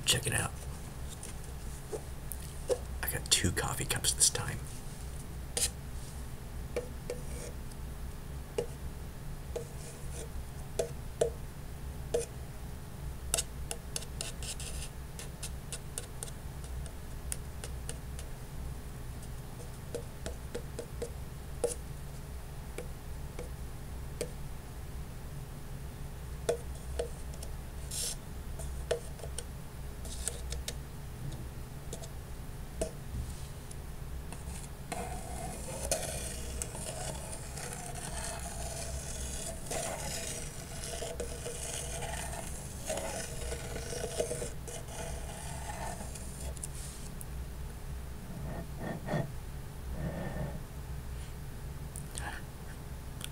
Check it out. I got 2 coffee cups this time.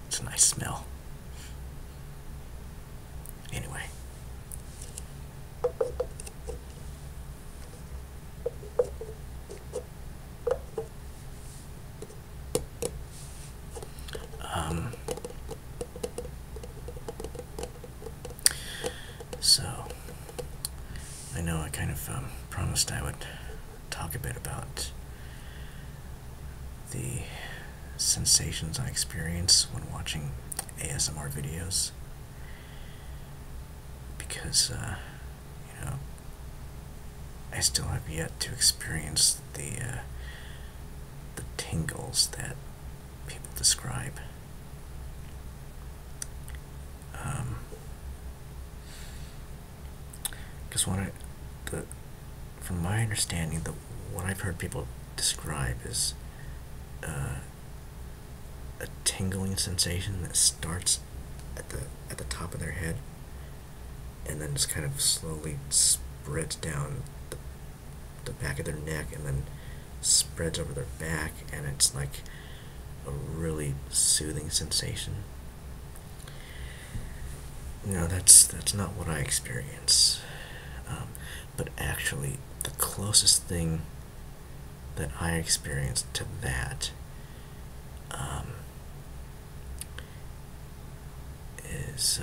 It's a nice smell. Anyway. So, I know I kind of promised I would talk a bit about the sensations I experience when watching ASMR videos, because I still have yet to experience the tingles that people describe. Because from my understanding, what I've heard people describe is a tingling sensation that starts at the top of their head and then just kind of slowly spreads down the back of their neck and then spreads over their back, and it's like a really soothing sensation. No, that's not what I experience. But actually, the closest thing that I experienced to that is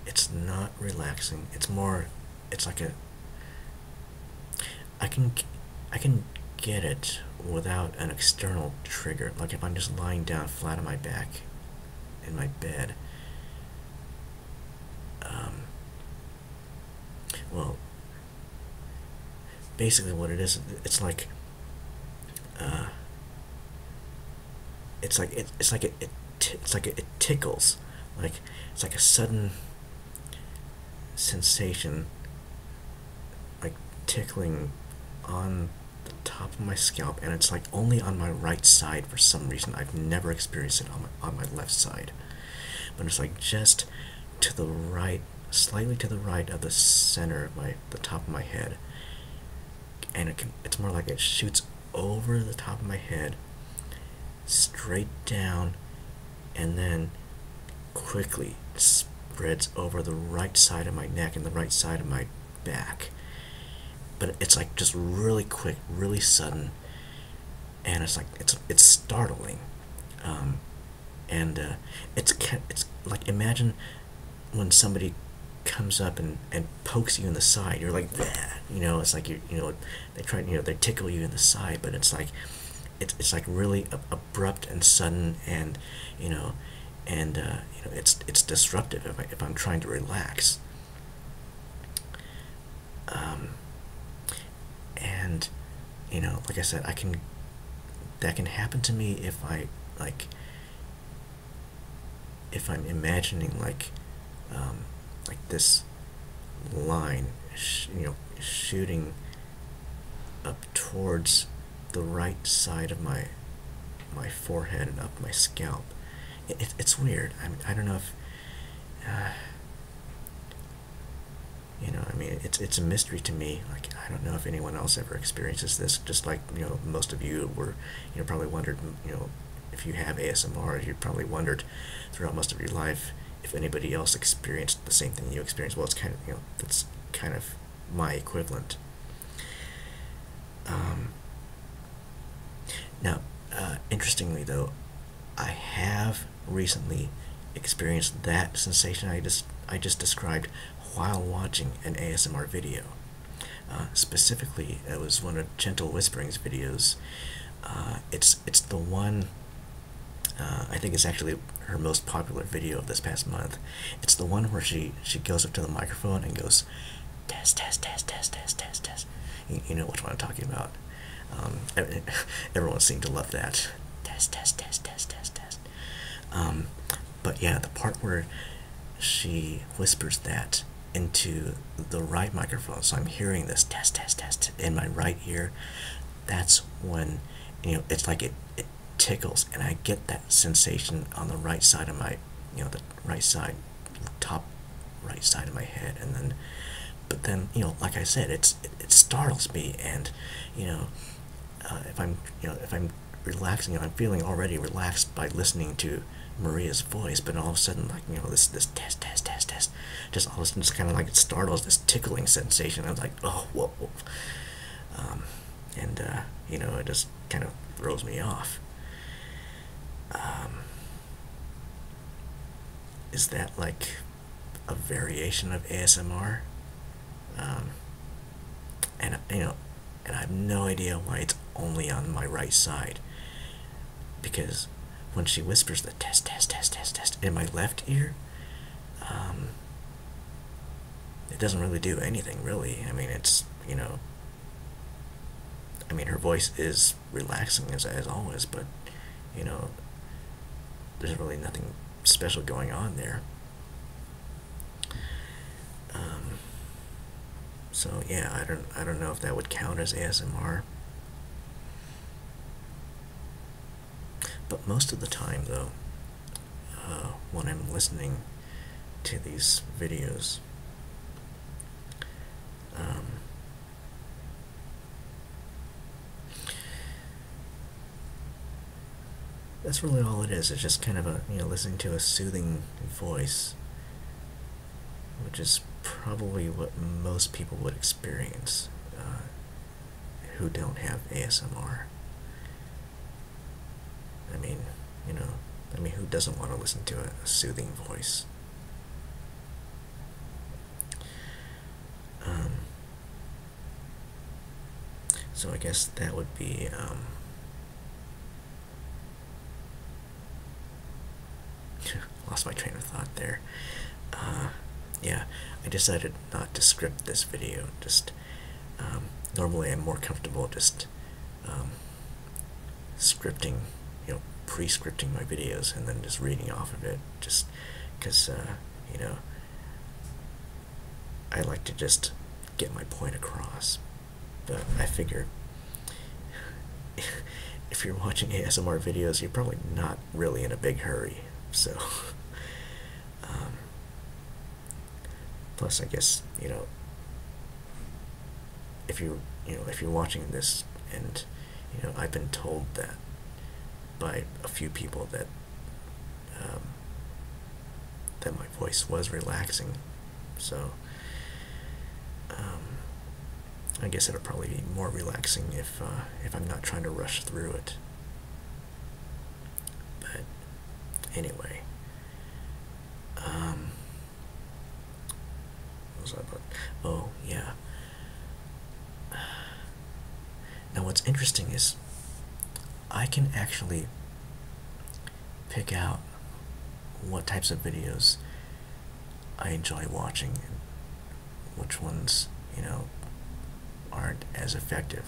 it's not relaxing. It's like I can get it without an external trigger. Like if I'm just lying down flat on my back in my bed. Well, basically what it is, it's like it tickles, like it's like a sudden sensation, like tickling on the top of my scalp, and it's like only on my right side for some reason. I've never experienced it on my left side, but it's like just to the right, slightly to the right of the center of the top of my head, and it's more like it shoots over the top of my head, straight down, and then quickly spreads over the right side of my neck and the right side of my back. But it's like just really quick, really sudden, and it's like it's startling, and it's like, imagine when somebody comes up and pokes you in the side. You're like that, it's like they tickle you in the side, but it's like it's really abrupt and sudden, and it's disruptive if I'm trying to relax. And like I said, that can happen to me if I'm imagining like this line shooting up towards the right side of my forehead and up my scalp. It's weird. I don't know if it's a mystery to me. Like, I don't know if anyone else ever experiences this. Just like most of you were probably wondered, if you have ASMR, you probably wondered throughout most of your life if anybody else experienced the same thing you experienced. Well, it's kind of that's kind of my equivalent. Now, interestingly though, I have recently experienced that sensation I just described while watching an ASMR video. Specifically, it was one of Gentle Whispering's videos. It's the one, I think it's actually her most popular video of this past month. It's the one where she goes up to the microphone and goes, test, test, test, test, test, test, test. You know which one I'm talking about. Everyone seemed to love that. Test, test, test, test, test, test. But yeah, the part where she whispers that into the right microphone, so I'm hearing this test, test, test in my right ear, that's when, it's like it tickles, and I get that sensation on the right side of my, the right side, top right side of my head, and then, but then, like I said, it startles me, and, if I'm relaxing, I'm feeling already relaxed by listening to Maria's voice, but all of a sudden, like, this test, test, test, test, just all of a sudden, just kind of like it startles, this tickling sensation. I was like, oh, whoa, whoa. And it just kind of throws me off. Is that like a variation of ASMR? And and I have no idea why it's only on my right side, because when she whispers the test, test, test, test, test in my left ear, it doesn't really do anything, really. I mean, it's, her voice is relaxing as always, but, there's really nothing special going on there. So yeah, I don't know if that would count as ASMR. But most of the time, though, when I'm listening to these videos, that's really all it is. It's just kind of a, listening to a soothing voice, which is probably what most people would experience who don't have ASMR. I mean, who doesn't want to listen to a soothing voice? So I guess that would be, lost my train of thought there. Yeah, I decided not to script this video. Just, normally I'm more comfortable just, scripting, pre-scripting my videos and then just reading off of it, just because, I like to just get my point across. But I figure if you're watching ASMR videos, you're probably not really in a big hurry, so plus I guess, if you're watching this, and I've been told that by a few people that that my voice was relaxing, so I guess it'll probably be more relaxing if I'm not trying to rush through it. But anyway, what was I about? Oh yeah. Now what's interesting is I can actually pick out what types of videos I enjoy watching and which ones, aren't as effective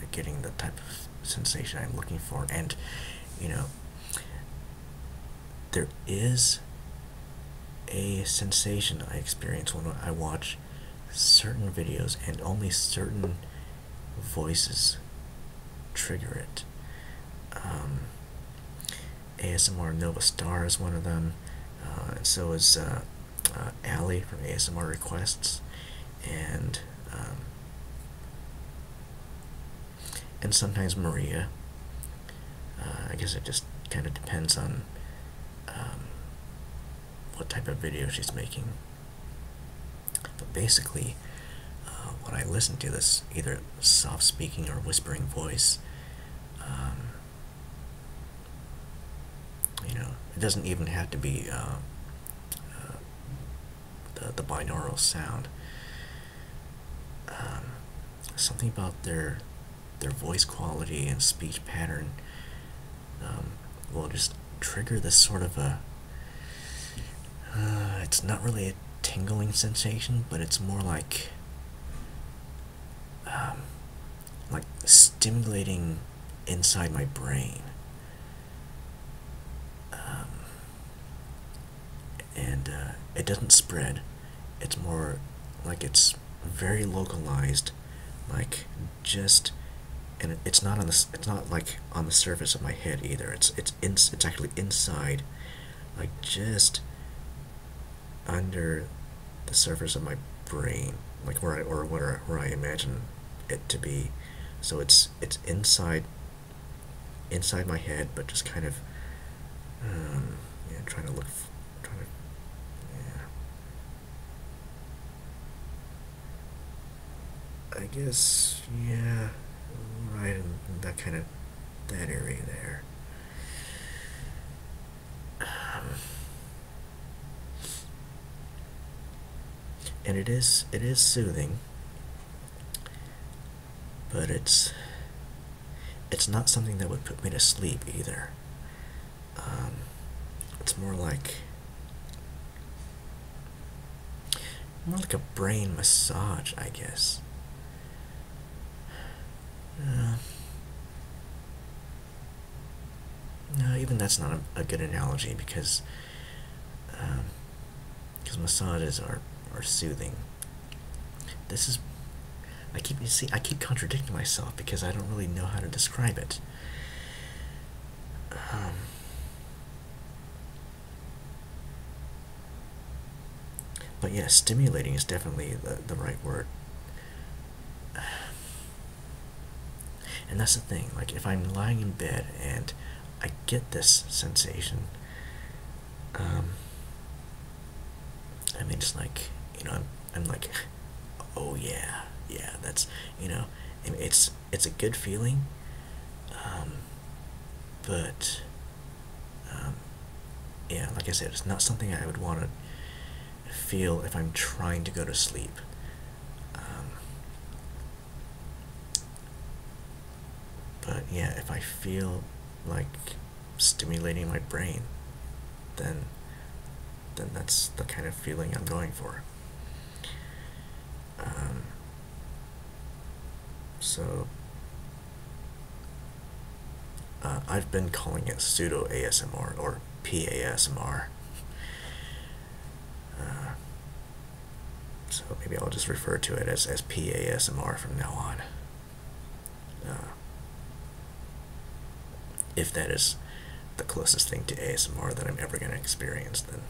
at getting the type of sensation I'm looking for. And, there is a sensation I experience when I watch certain videos, and only certain voices trigger it. ASMR Nova Star is one of them, and so is Allie from ASMR Requests, and sometimes Maria. I guess it just kind of depends on what type of video she's making. But basically, when I listen to this, either soft speaking or whispering voice, it doesn't even have to be the binaural sound. Something about their voice quality and speech pattern will just trigger this sort of a. It's not really a tingling sensation, but it's more like stimulating inside my brain. And it doesn't spread. It's more like it's very localized, like just, and it's not on the, it's not like on the surface of my head either. It's actually inside, like just under the surface of my brain, like where I imagine it to be. So it's inside my head, but just kind of yeah, trying to I guess, yeah, right in that kind of, that area there. And it is soothing, but it's not something that would put me to sleep either. It's more like a brain massage, I guess. No, even that's not a good analogy because massages are soothing. This is, I keep contradicting myself because I don't really know how to describe it. But yeah, stimulating is definitely the right word. And that's the thing, like if I'm lying in bed and I get this sensation, I mean, it's like, I'm like, oh yeah, that's, and it's a good feeling, but, yeah, like I said, it's not something I would want to feel if I'm trying to go to sleep. But yeah, if I feel like stimulating my brain, then that's the kind of feeling I'm going for. So I've been calling it Pseudo-ASMR or PASMR. So maybe I'll just refer to it as PASMR from now on. If that is the closest thing to ASMR that I'm ever going to experience, then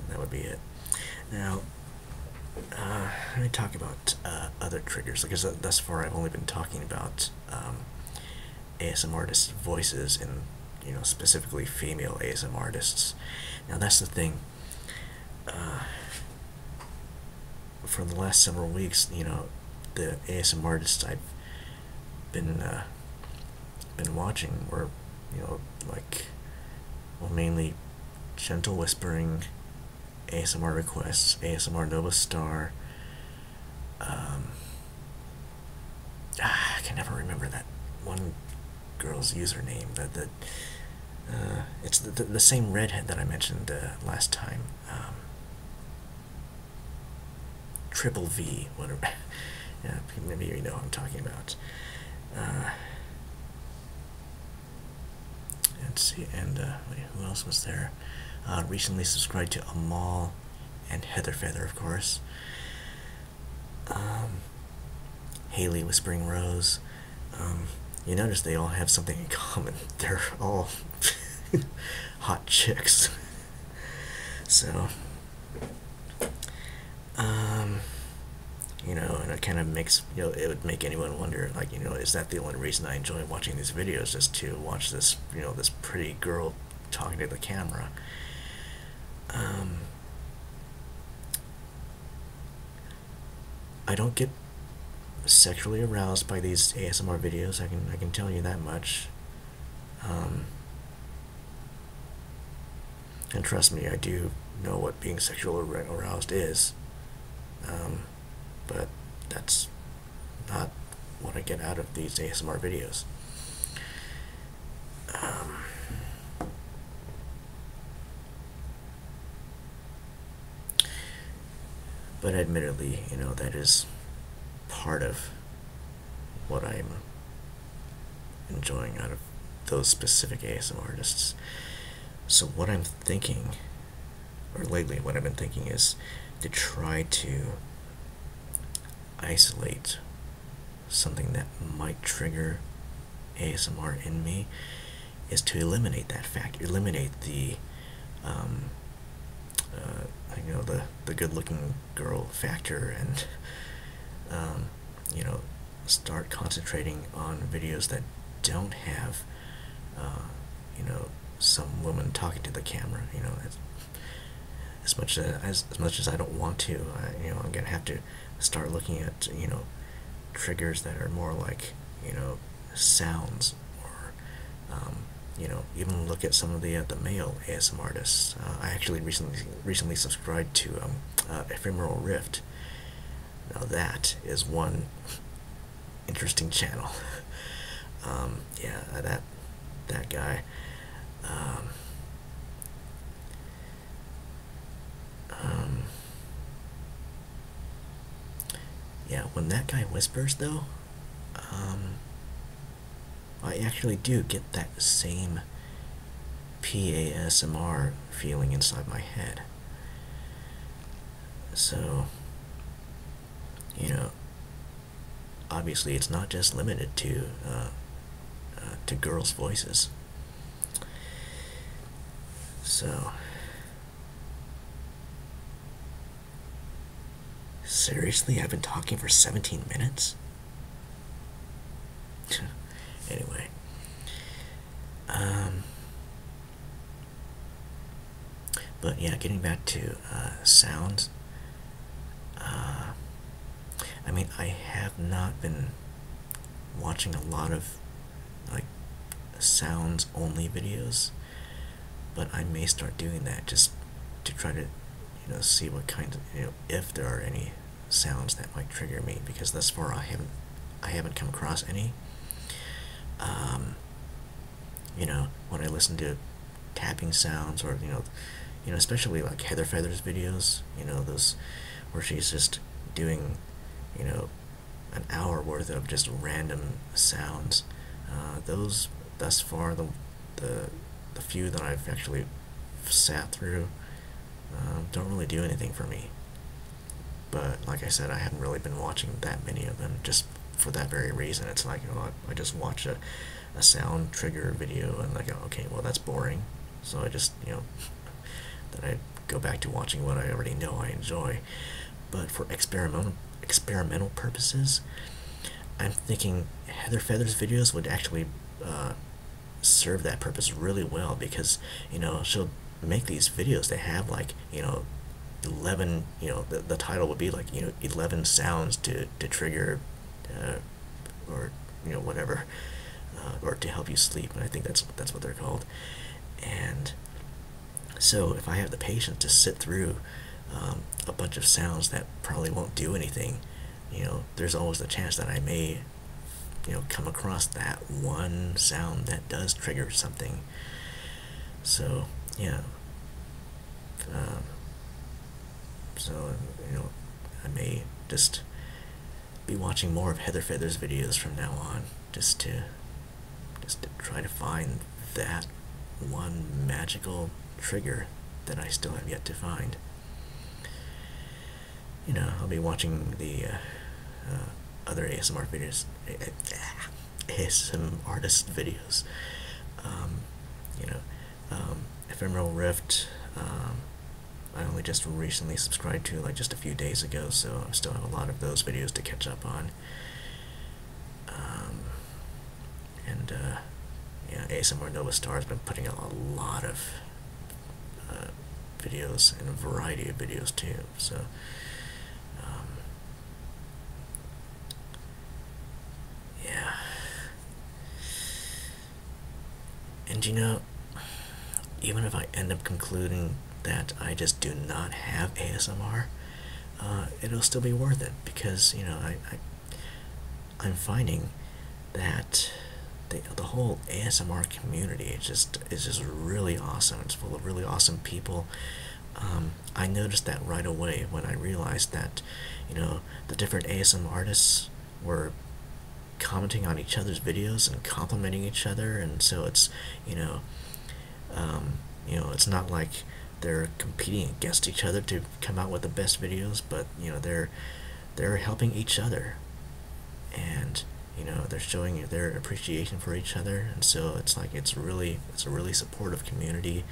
that would be it. Now, let me talk about other triggers, because thus far I've only been talking about ASMR artists' voices and, specifically female ASMR artists. Now that's the thing. For the last several weeks, the ASMR artists I've been watching were, mainly gentle whispering ASMR requests, ASMR Nova Star. I can never remember that one girl's username. It's the same redhead that I mentioned last time. Triple V, whatever. Yeah, maybe you know what I'm talking about. Let's see, and wait, who else was there? Recently subscribed to Amal and Heather Feather, of course. Haley Whispering Rose. You notice they all have something in common. They're all hot chicks. So, and it kind of makes, it would make anyone wonder, like, is that the only reason I enjoy watching these videos, just to watch this, this pretty girl talking to the camera? I don't get sexually aroused by these ASMR videos. I can tell you that much. And trust me, I do know what being sexually aroused is, but that's not what I get out of these ASMR videos. But admittedly, that is part of what I'm enjoying out of those specific ASMR artists. So what I'm thinking, or lately what I've been thinking, is to try to isolate something that might trigger ASMR in me, is to eliminate that fact, eliminate the the good-looking girl factor, and start concentrating on videos that don't have some woman talking to the camera. As much as I don't want to, I'm gonna have to start looking at triggers that are more like sounds, or even look at some of the male ASMR artists. I actually recently subscribed to Ephemeral Rift. Now that is one interesting channel. Yeah, that guy. Yeah, when that guy whispers, though, I actually do get that same PASMR feeling inside my head. So, obviously it's not just limited to girls' voices. So, seriously, I've been talking for 17 minutes? Anyway. But yeah, getting back to sounds. I mean, I have not been watching a lot of like sounds only videos, but I may start doing that just to try to see what kind of if there are any sounds that might trigger me, because thus far I haven't come across any. When I listen to tapping sounds, or especially like Heather Feather's videos, those where she's just doing an hour worth of just random sounds. Those thus far, the few that I've actually sat through, don't really do anything for me. But like I said, I haven't really been watching that many of them, just for that very reason. It's like, I just watch a sound trigger video and like, okay, well, that's boring. So I just, then I go back to watching what I already know I enjoy. But for experimental purposes, I'm thinking Heather Feather's videos would actually serve that purpose really well, because she'll make these videos that have like 11, the title would be like 11 sounds to trigger or whatever, or to help you sleep, and I think that's what they're called. And so if I have the patience to sit through a bunch of sounds that probably won't do anything, there's always the chance that I may come across that one sound that does trigger something. So yeah, so I may just be watching more of Heather Feather's videos from now on, just to try to find that one magical trigger that I still have yet to find. I'll be watching the other ASMR videos, ASMR artist videos. Ephemeral Rift, I only just recently subscribed to, like just a few days ago, so I still have a lot of those videos to catch up on. Yeah, ASMR Nova Star has been putting out a lot of videos, and a variety of videos too, so yeah. And even if I end up concluding that I just do not have ASMR, it'll still be worth it, because I'm finding that the whole ASMR community is just really awesome. It's full of really awesome people. I noticed that right away when I realized that, the different ASMR artists were commenting on each other's videos and complimenting each other, and so it's, it's not like they're competing against each other to come out with the best videos, but they're helping each other, and they're showing their appreciation for each other, and so it's like it's a really supportive community.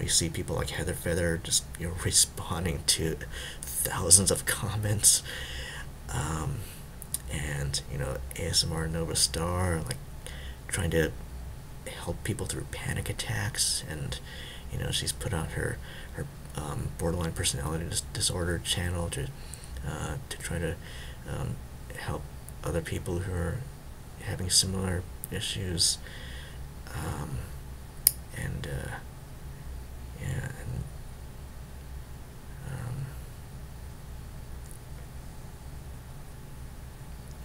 You see people like Heather Feather just responding to thousands of comments, and ASMR Nova Star like trying to help people through panic attacks, and she's put out her borderline personality disorder channel to try to help other people who are having similar issues, and yeah, and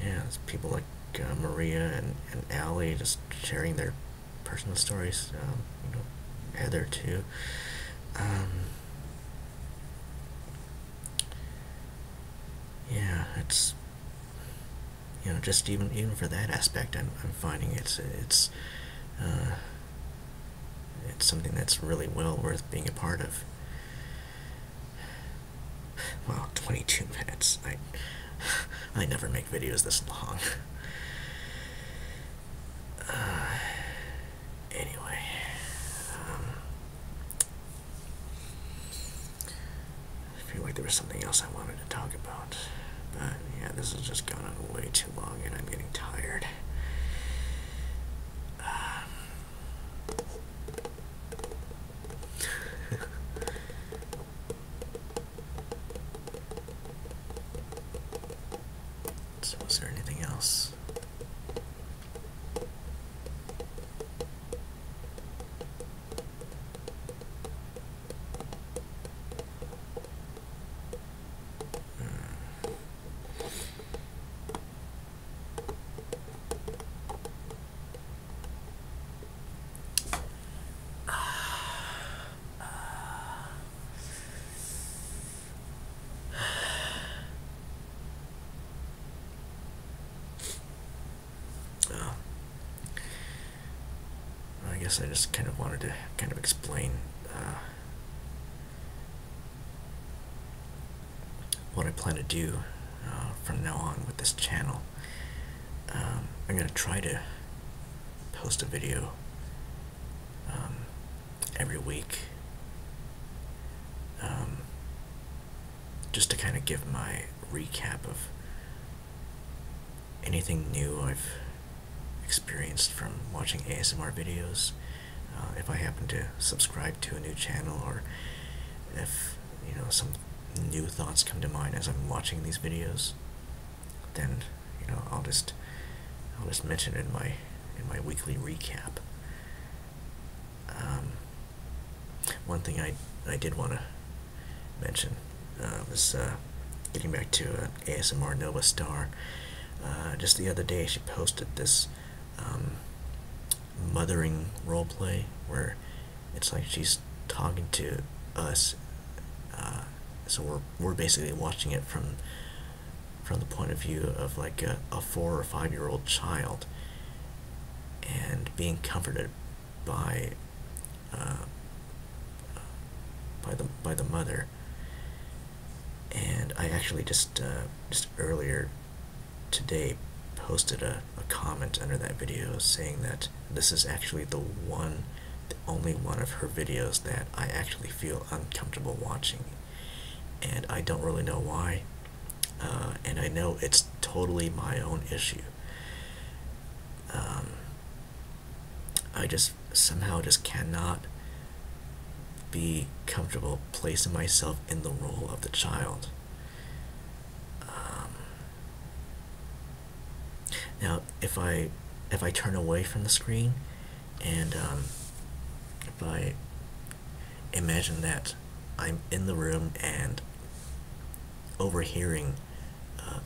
yeah, it's people like Maria and Allie just sharing their personal stories. Heather too. Yeah, it's just even for that aspect, I'm finding it's something that's really well worth being a part of. Well, 22 minutes. I never make videos this long. Anyway, I feel like there was something else I wanted to talk about, but yeah, this has just gone on way too long, and I'm getting tired. So, is there anything else? I guess I just kind of wanted to explain what I plan to do from now on with this channel. I'm going to try to post a video every week, just to kind of give my recap of anything new I've experienced from watching ASMR videos. If I happen to subscribe to a new channel, or if some new thoughts come to mind as I'm watching these videos, then I'll just mention it in my weekly recap. One thing I did want to mention was getting back to ASMR Nova Star. Just the other day, she posted this mothering roleplay where it's like she's talking to us, so we're basically watching it from the point of view of like a 4 or 5-year-old child, and being comforted by the mother. And I actually just earlier today posted a comment under that video saying that this is actually the only one of her videos that I actually feel uncomfortable watching, and I don't really know why, and I know it's totally my own issue. I just somehow cannot be comfortable placing myself in the role of the child. Now, if I turn away from the screen, and if I imagine that I'm in the room and overhearing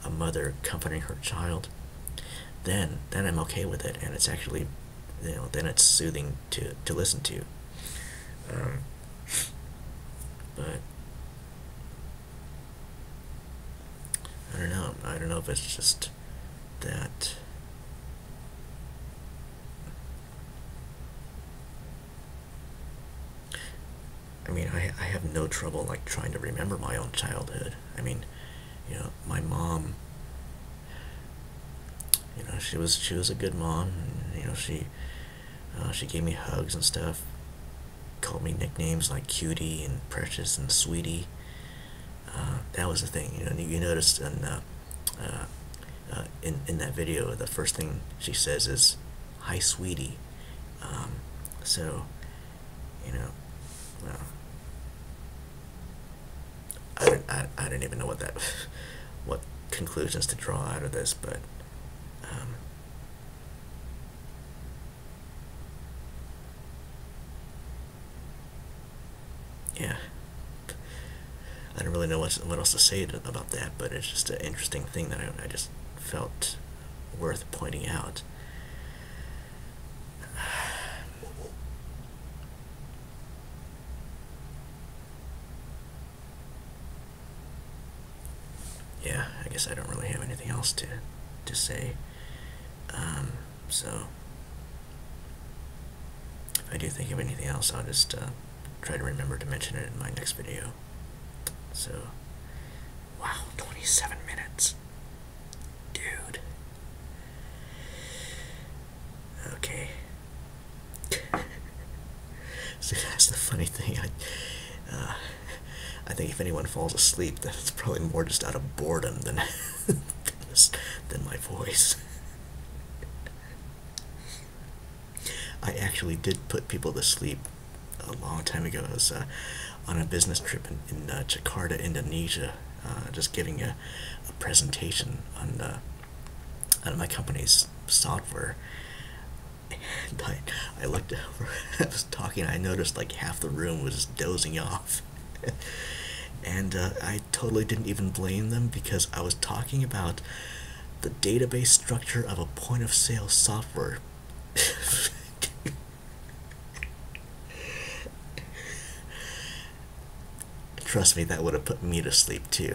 a mother comforting her child, then I'm okay with it, and it's actually, then it's soothing to listen to. Um, but I don't know. I don't know if it's just that. I mean, I have no trouble like trying to remember my own childhood. I mean, my mom. She was a good mom. She gave me hugs and stuff. Called me nicknames like cutie and precious and sweetie. That was the thing. You noticed in that video, the first thing she says is, "Hi, sweetie." So, well, I don't even know what conclusions to draw out of this, but um, yeah, I don't really know what else to say about that, but it's just an interesting thing that I just felt worth pointing out. Yeah, I guess I don't really have anything else to say. So if I do think of anything else, I'll just try to remember to mention it in my next video. So, wow, 27 minutes. Dude. Okay. See, that's the funny thing. I think if anyone falls asleep, then it's probably more just out of boredom than than my voice. I actually did put people to sleep a long time ago. I was on a business trip in Jakarta, Indonesia, just giving a presentation on my company's software. And I looked over, I was talking, I noticed like half the room was dozing off. And I totally didn't even blame them, because I was talking about the database structure of a point of sale software. Trust me, that would have put me to sleep too.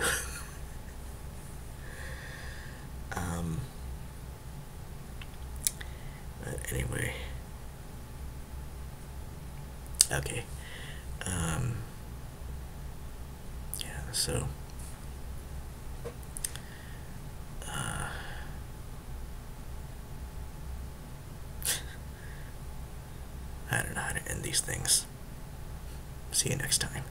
But anyway. Okay. Yeah, so. I don't know how to end these things. See you next time.